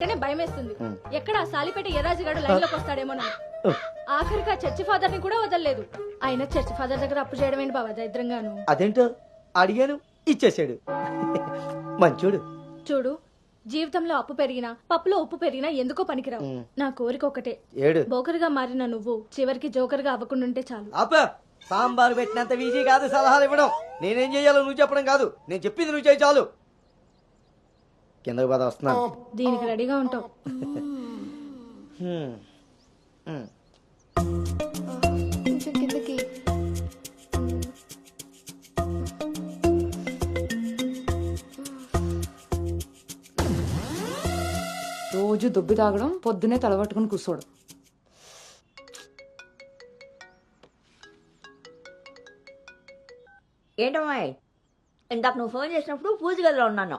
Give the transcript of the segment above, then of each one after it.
భయమేస్తుంది. ఎక్కడ సాలిపేట ఎరాజిగాడు లైన్ లోకి వస్తాడేమోనని. ఆఖరిగా చర్చి ఫాదర్ ని కూడా వదలలేదు. ఆయన చర్చి ఫాదర్ దగ్గర అప్పు చేయడం ఏంటి బాబా దరిద్రంగాను. అదేంటో అడిగాను, ఇచ్చేసాడు. మంచోడు. చూడు, జీవితంలో అప్పు పెరిగినా పప్పులో ఉప్పు పెరిగినా ఎందుకో పనికిరావు. నా కోరిక ఒకటే, ఏడు బోకరుగా మారిన నువ్వు చివరికి జోకర్గా అవ్వకుండుంటే చాలు. ఆప. సాంబార్ పెట్టినంత ఈజీ కాదు సలహాలు ఇవ్వడం. నేనేం చెయ్యాలో నువ్వు చెప్పడం కాదు, నేను చెప్పింది నువ్వు చేయి చాలు. కిందకి పద, వస్తున్నాను. దీనికి రెడీగా ఉంటావు. కొంచెం కిందకి. రోజు దుబ్బి తాగడం, పొద్దునే తలబట్టుకుని కూర్చోడు. ఏంటమ్మాయి, ఇందాక నువ్వు ఫోన్ చేసినప్పుడు పూజ గదిలో ఉన్నాను.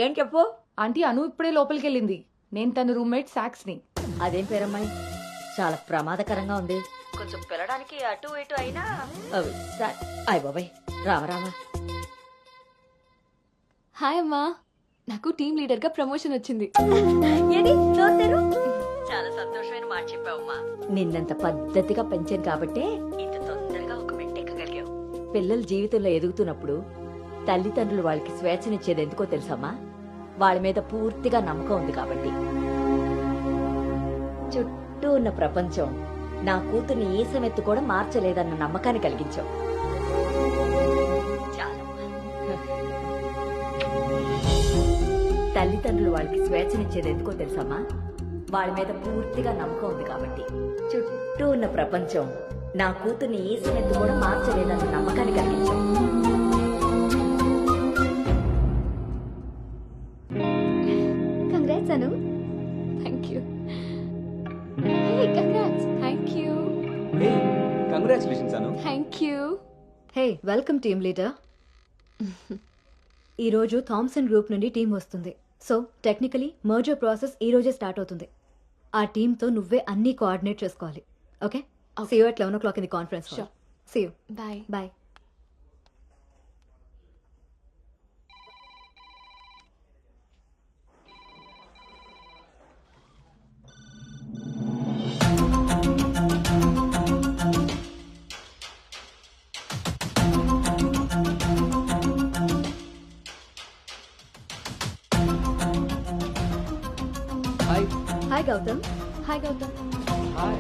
ఏం చెప్పు? ఆంటీ అను ఇప్పుడే లోపలికి వెళ్ళింది. నేను తన రూమ్మేట్ సాక్స్ని. అదేం పేరమ్మాయి, చాలా ప్రమాదకరంగా ఉంది. కొంచెం పిల్లడానికి అటు ఇటు అయినా అయ్ బాబాయ్, రామరామా. హాయ్ అమ్మా, నాకు టీమ్ లీడర్ గా ప్రమోషన్ వచ్చింది. ఏది నోరు? చాలా సంతోషమైన మాట చెప్పావమ్మా. నిన్నంత పద్ధతిగా పెంచాను కాబట్టే ఇంత తొందరగా ఒక మెట్టెక్కగలిగావు. పిల్లల జీవితంలో ఎదుగుతున్నప్పుడు తల్లిదండ్రులు వాళ్ళకి స్వేచ్ఛనిచ్చేది ఎందుకో తెలుసమ్మా? వాళ్ళ మీద పూర్తిగా నమ్మకం ఉంది కాబట్టి. చుట్టూ ఉన్న ప్రపంచం నా కూతుర్ని ఈసమెత్తు కూడా మార్చలేదన్న నమ్మకాన్ని కలిగించావు. చాలమ్మా. తల్లిదండ్రులు వాళ్ళకి స్వేచ్ఛనిచ్చేది ఎందుకో తెలుసమ్మా? వాళ్ళ మీద పూర్తిగా నమ్మకం ఉంది కాబట్టి. చుట్టూ ఉన్న ప్రపంచం నా కూతుర్ని ఈసమెత్తు కూడా మార్చలేదన్న నమ్మకాన్ని కలిగించావు. Congrats Anu. Thank you. Hey congrats. Thank you. Hey, congratulations, Anu. Thank you. Hey, welcome team leader. ఈరోజు థామ్సన్ గ్రూప్ నుండి టీం వస్తుంది. సో టెక్నికలీ మర్జర్ ప్రాసెస్ ఈ రోజే స్టార్ట్ అవుతుంది. ఆ టీంతో నువ్వే అన్ని కోఆర్డినేట్ చేసుకోవాలి. Okay, see you at 11 o'clock in the conference hall. See you. Bye. Bye. Hi. Hi Gautam. Hi Gautam. Hi.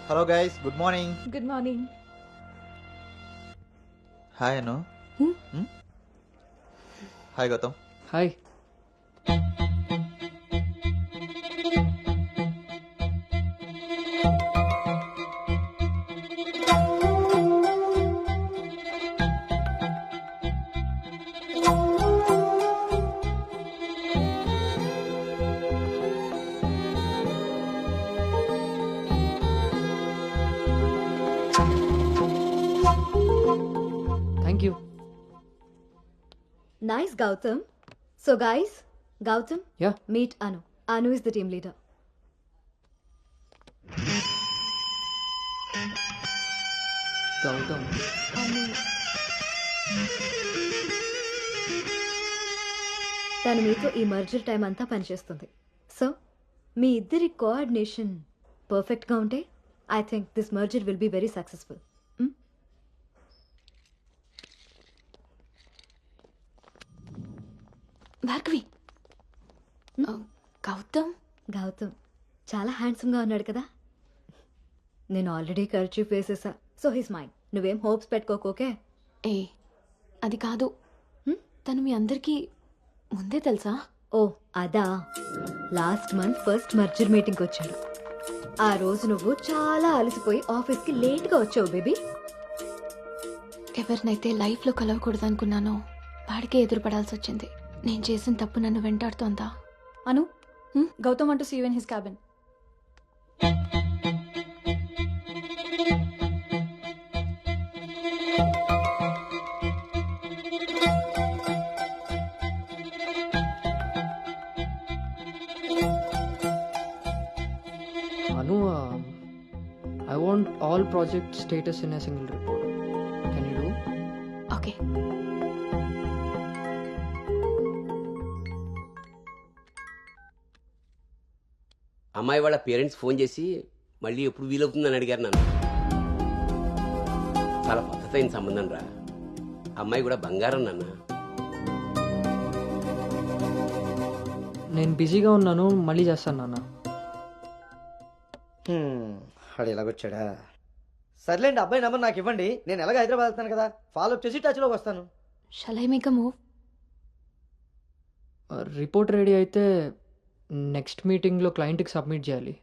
Hello guys, good morning. Good morning. Hi Anu. Hi Gautam. Hi. Thank you. Nice Gautam. So guys, Gautam, Yeah. Meet Anu. Anu is the team leader. Gautam. తను మీతో ఈ merger time అంతా పనిచేస్తుంది. So మీ ఇద్దరి coordination పర్ఫెక్ట్గా ఉంటే I think this merger will be very successful. Bhargavi. Gautam. Gautam చాలా హ్యాండ్సమ్గా ఉన్నాడు కదా. నేను ఆల్రెడీ కర్చీఫ్ వేసేసా. So his mind. నువ్వేం హోప్స్ పెట్టుకోకోకే. ఏ అది కాదు, తను మీ అందరికీ ముందే తెలుసా? ఓ అదా, లాస్ట్ మంత్ ఫస్ట్ మర్జర్ మీటింగ్కి వచ్చాడు. ఆ రోజు నువ్వు చాలా అలసిపోయి ఆఫీస్కి లేట్గా వచ్చావు బేబీ. ఎవరినైతే లైఫ్లో కలవకూడదనుకున్నానో వాడికే ఎదురుపడాల్సి వచ్చింది. నేను చేసిన తప్పు నన్ను వెంటాడుతోందా? అను, Gautam want to see you in his cabin. Anu, I want all project status in a single report. Can you do? Okay. అమ్మాయి వాళ్ళ పేరెంట్స్ ఫోన్ చేసి మళ్ళీ ఎప్పుడు వీలవుతుందని అడిగారు నన్ను. చాలా పద్ధతైన సంబంధం రా. అమ్మాయి కూడా బంగారం నాన్న. నేను బిజీగా ఉన్నాను, మళ్ళీ చేస్తాను నాన్న. వాడు ఎలాగొచ్చాడా? సర్లేండి, అబ్బాయి నెంబర్ నాకు ఇవ్వండి. నేను ఎలాగ హైదరాబాద్ వెళ్తాను కదా, ఫాలో అప్ చేసి టచ్లోకి వస్తాను. Shall I make a move? Report ready అయితే నెక్స్ట్ మీటింగ్లో క్లయింట్కి సబ్మిట్ చేయాలి.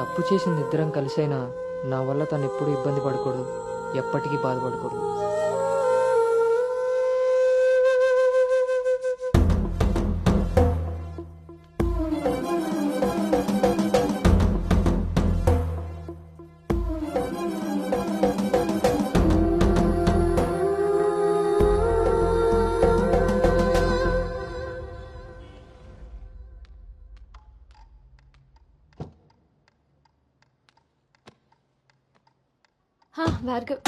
తప్పు చేసింది ఇద్దరం కలిసైనా నా వల్ల తను ఎప్పుడు ఇబ్బంది పడకూడదు, ఎప్పటికీ బాధపడకూడదు. Bhargav,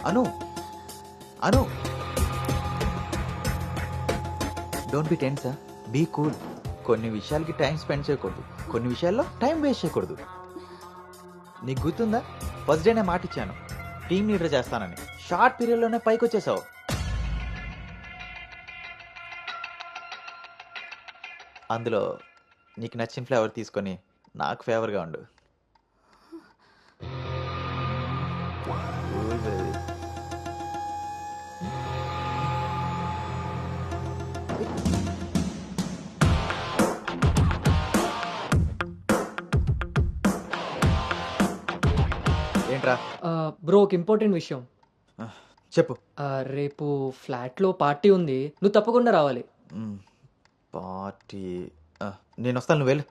Anu Anu don't be tense, be cool. కొన్ని విషయాలకి టైం స్పెండ్ చేయకూడదు, కొన్ని విషయాల్లో టైం వేస్ట్ చేయకూడదు. నీకు గుర్తుందా, ఫస్ట్ డే నేను మాట ఇచ్చాను టీమ్ లీడర్ చేస్తానని. షార్ట్ పీరియడ్లోనే పైకి వచ్చేసావు. అందులో నీకు నచ్చిన ఫ్లేవర్ తీసుకొని నాకు ఫేవర్గా ఉండు. ఏంట్రా? బ్రో, ఒక ఇంపార్టెంట్ విషయం చెప్పు. రేపు ఫ్లాట్లో పార్టీ ఉంది, నువ్వు తప్పకుండా రావాలి. పార్టీ? నేను వస్తాను, నువ్వు వెళ్ళు.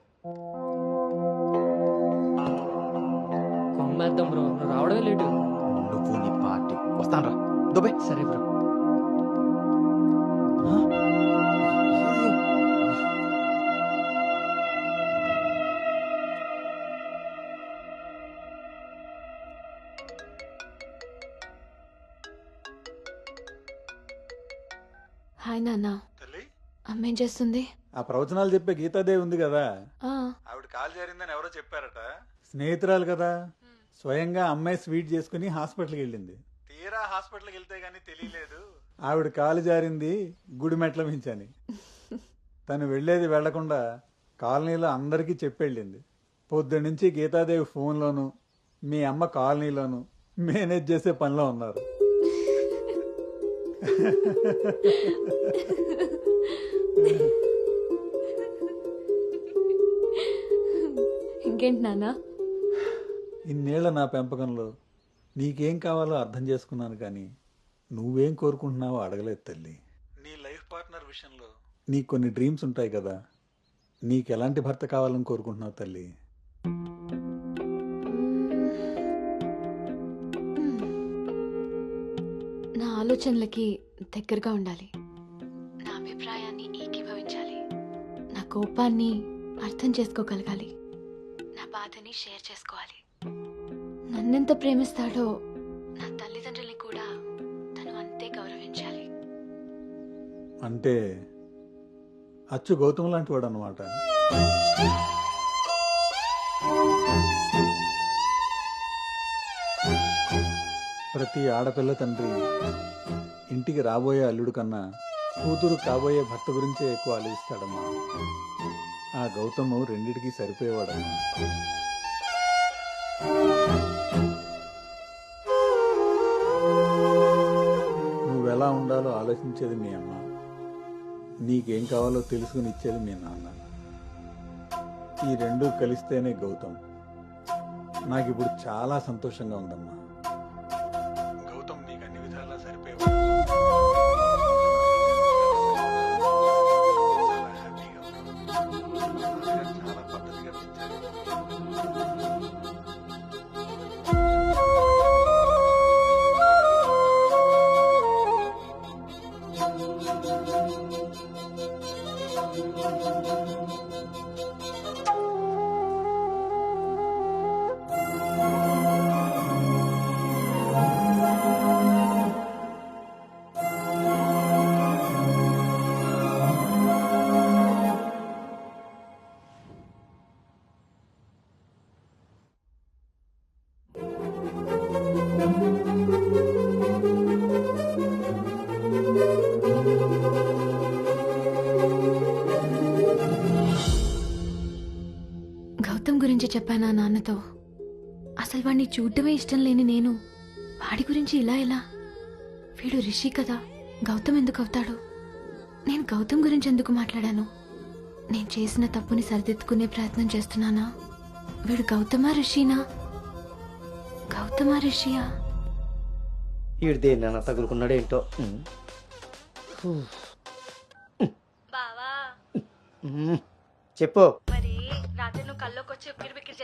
కొమ్మేద్దాం బ్రో, నువ్వు రావడమే లేటు. నువ్వు నీ పార్టీ. వస్తాను రా, దుబాయ్. సరే బ్రో. హాయ్ నాన్న. అమ్మ ఏం చేస్తుంది? ఆ ప్రవచనాలు చెప్పే గీతాదేవి ఉంది కదా, ఆ, ఆవిడ కాల్ జారిందని ఎవరో చెప్పారట. స్నేహితురాలు కదా, స్వయంగా అమ్మాయి స్వీట్ చేసుకుని హాస్పిటల్కి వెళ్ళింది. తీరా హాస్పిటల్కి వెళ్తే గానీ తెలియలేదు ఆవిడ కాలు జారింది గుడి మెట్ల మించని. తను వెళ్ళేది వెళ్లకుండా కాలనీలో అందరికీ చెప్పెళ్ళింది. పొద్దున్నుంచి గీతాదేవి ఫోన్లోను, మీ అమ్మ కాలనీలోను మేనేజ్ చేసే పనిలో ఉన్నారు. ఇంకేంటి నాన్న? ఇన్నేళ్ల నా పెంపకంలో నీకేం కావాలో అర్థం చేసుకున్నాను, కానీ నువ్వేం కోరుకుంటున్నావో అడగలేదు తల్లి. నీ లైఫ్ పార్ట్నర్ విషయంలో నీకు కొన్ని డ్రీమ్స్ ఉంటాయి కదా, నీకు ఎలాంటి భర్త కావాలని కోరుకుంటున్నావు తల్లి? నా ఆలోచనలకి దగ్గరగా ఉండాలి, నా అభిప్రాయాన్ని ఏకీభవించాలి, నా కోపాన్ని అర్థం చేసుకోగలగాలి, నా బాధని షేర్ చేసుకోవాలి. నన్నెంత ప్రేమిస్తాడో నా తల్లిదండ్రుల్ని కూడా తను అంతే గౌరవించాలి. అంటే అచ్చు గౌతమ్ లాంటి వాడు అనమాట. ప్రతి ఆడపిల్ల తండ్రి ఇంటికి రాబోయే అల్లుడు కన్నా కూతురు కాబోయే భర్త గురించే ఎక్కువ ఆలోచిస్తాడమ్మా. ఆ గౌతమ్ రెండిటికి సరిపోయేవాడమ్మా. నువ్వెలా ఉండాలో ఆలోచించేది మీ అమ్మ, నీకేం కావాలో తెలుసుకుని ఇచ్చేది మీ నాన్న. ఈ రెండూ కలిస్తేనే గౌతమ్. నాకు ఇప్పుడు చాలా సంతోషంగా ఉందమ్మా. గౌతమ్ నీకు అన్ని విధాలా సరిపోయేవాడు. చాలా హ్యాపీగా ఉన్నాను. చాలా పద్ధతిగా పెంచారు. చెప్పానా నాన్నతో? అసలు వాడిని చూడటమే ఇష్టం లేని నేను వాడి గురించి ఇలా ఎలా? వీడు రిషి కదా, గౌతమ్ ఎందుకు అవుతాడు? నేను గౌతమ్ గురించి ఎందుకు మాట్లాడాను? నేను చేసిన తప్పుని సరిదిద్దుకునే ప్రయత్నం చేస్తున్నానా? వీడు గౌతమా రిషినా? గౌతమా రిషియా? ఈడు దేన్నైనా తగులుకున్నాడేంటో. బావా చెప్పు. మరి రాత్రి నువ్వు కల్లోకి వచ్చి ఉక్కిరి బిక్కిరి